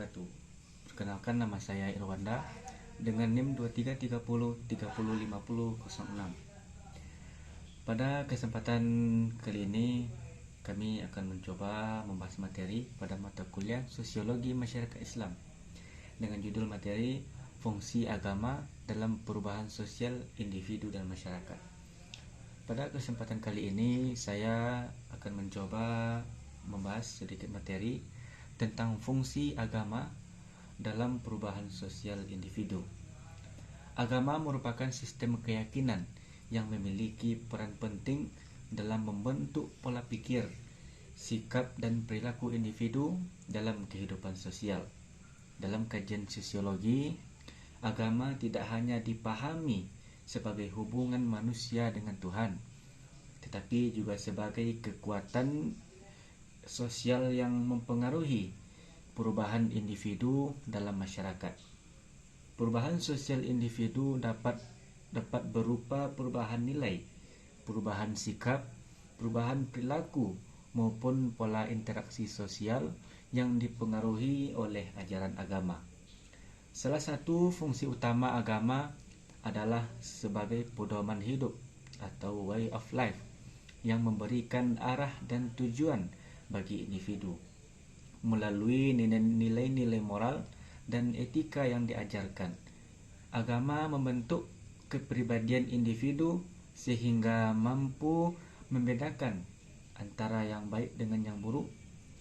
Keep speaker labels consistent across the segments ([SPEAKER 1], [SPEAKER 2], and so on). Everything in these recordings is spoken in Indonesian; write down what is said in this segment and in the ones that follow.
[SPEAKER 1] wabarakatuh. Perkenalkan, nama saya Irwanda dengan NIM 2330305006. Pada kesempatan kali ini kami akan mencoba membahas materi pada mata kuliah Sosiologi Masyarakat Islam dengan judul materi Fungsi Agama dalam Perubahan Sosial Individu dan Masyarakat. Pada kesempatan kali ini saya akan mencoba membahas sedikit materi tentang fungsi agama dalam perubahan sosial individu. Agama merupakan sistem keyakinan yang memiliki peran penting dalam membentuk pola pikir, sikap dan perilaku individu dalam kehidupan sosial. Dalam kajian sosiologi, agama tidak hanya dipahami sebagai hubungan manusia dengan Tuhan, tetapi juga sebagai kekuatan sosial yang mempengaruhi perubahan individu dalam masyarakat. Perubahan sosial individu dapat berupa perubahan nilai, perubahan sikap, perubahan perilaku maupun pola interaksi sosial yang dipengaruhi oleh ajaran agama. Salah satu fungsi utama agama adalah sebagai pedoman hidup atau way of life yang memberikan arah dan tujuan bagi individu melalui nilai-nilai moral dan etika yang diajarkan. Agama membentuk kepribadian individu sehingga mampu membedakan antara yang baik dengan yang buruk,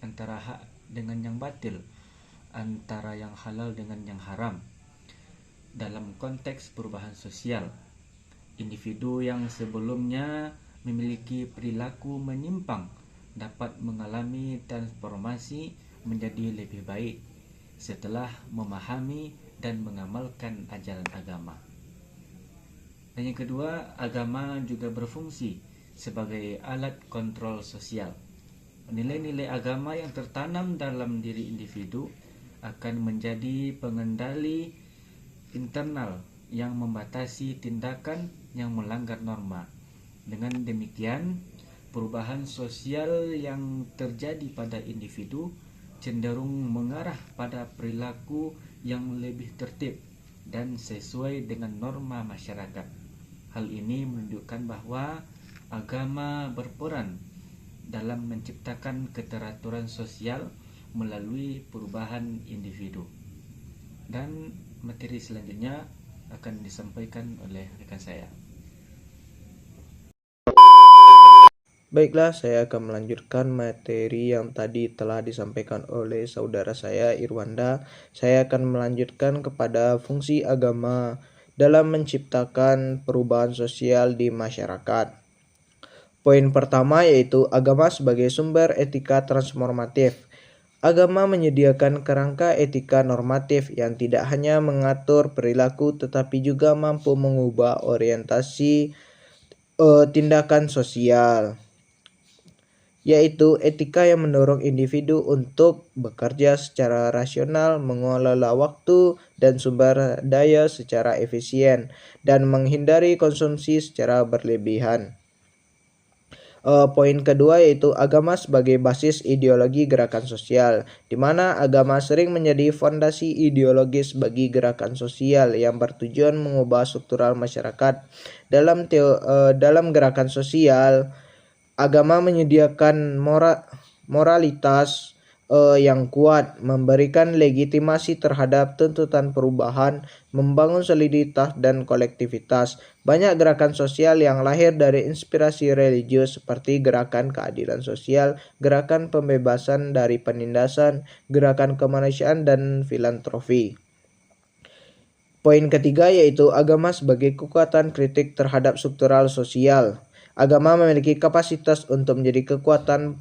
[SPEAKER 1] antara hak dengan yang batil, antara yang halal dengan yang haram. Dalam konteks perubahan sosial, individu yang sebelumnya memiliki perilaku menyimpang dapat mengalami transformasi menjadi lebih baik setelah memahami dan mengamalkan ajaran agama. Dan yang kedua, agama juga berfungsi sebagai alat kontrol sosial. Nilai-nilai agama yang tertanam dalam diri individu akan menjadi pengendali internal yang membatasi tindakan yang melanggar norma. Dengan demikian, perubahan sosial yang terjadi pada individu cenderung mengarah pada perilaku yang lebih tertib dan sesuai dengan norma masyarakat. Hal ini menunjukkan bahwa agama berperan dalam menciptakan keteraturan sosial melalui perubahan individu. Dan materi selanjutnya akan disampaikan oleh rekan saya.
[SPEAKER 2] Baiklah, saya akan melanjutkan materi yang tadi telah disampaikan oleh saudara saya Irwanda. Saya akan melanjutkan kepada fungsi agama dalam menciptakan perubahan sosial di masyarakat. Poin pertama yaitu agama sebagai sumber etika transformatif. Agama menyediakan kerangka etika normatif yang tidak hanya mengatur perilaku tetapi juga mampu mengubah orientasi tindakan sosial, yaitu etika yang mendorong individu untuk bekerja secara rasional, mengelola waktu dan sumber daya secara efisien, dan menghindari konsumsi secara berlebihan. Poin kedua yaitu agama sebagai basis ideologi gerakan sosial, di mana agama sering menjadi fondasi ideologis bagi gerakan sosial yang bertujuan mengubah struktural masyarakat. Dalam gerakan sosial, agama menyediakan moralitas yang kuat, memberikan legitimasi terhadap tuntutan perubahan, membangun soliditas dan kolektivitas. Banyak gerakan sosial yang lahir dari inspirasi religius seperti gerakan keadilan sosial, gerakan pembebasan dari penindasan, gerakan kemanusiaan, dan filantropi. Poin ketiga yaitu agama sebagai kekuatan kritik terhadap struktural sosial. Agama memiliki kapasitas untuk menjadi kekuatan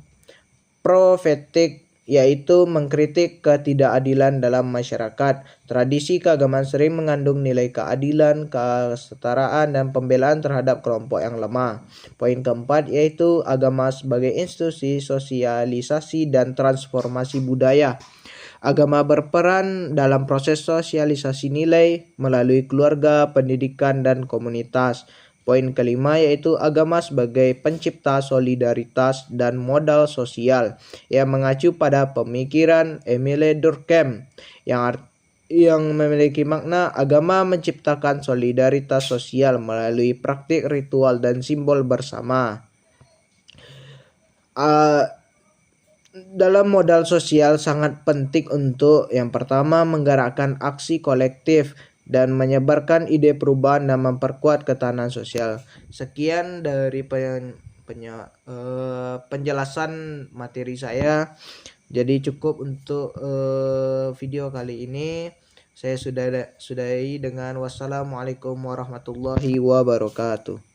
[SPEAKER 2] profetik, yaitu mengkritik ketidakadilan dalam masyarakat. Tradisi keagamaan sering mengandung nilai keadilan, kesetaraan, dan pembelaan terhadap kelompok yang lemah. Poin keempat yaitu agama sebagai institusi sosialisasi dan transformasi budaya. Agama berperan dalam proses sosialisasi nilai melalui keluarga, pendidikan, dan komunitas. Poin kelima yaitu agama sebagai pencipta solidaritas dan modal sosial, yang mengacu pada pemikiran Emile Durkheim yang memiliki makna agama menciptakan solidaritas sosial melalui praktik ritual dan simbol bersama. Dalam modal sosial sangat penting untuk yang pertama menggerakkan aksi kolektif dan menyebarkan ide perubahan dan memperkuat ketahanan sosial. Sekian dari penjelasan materi saya. Jadi cukup untuk video kali ini. Saya sudahi dengan wassalamualaikum warahmatullahi wabarakatuh.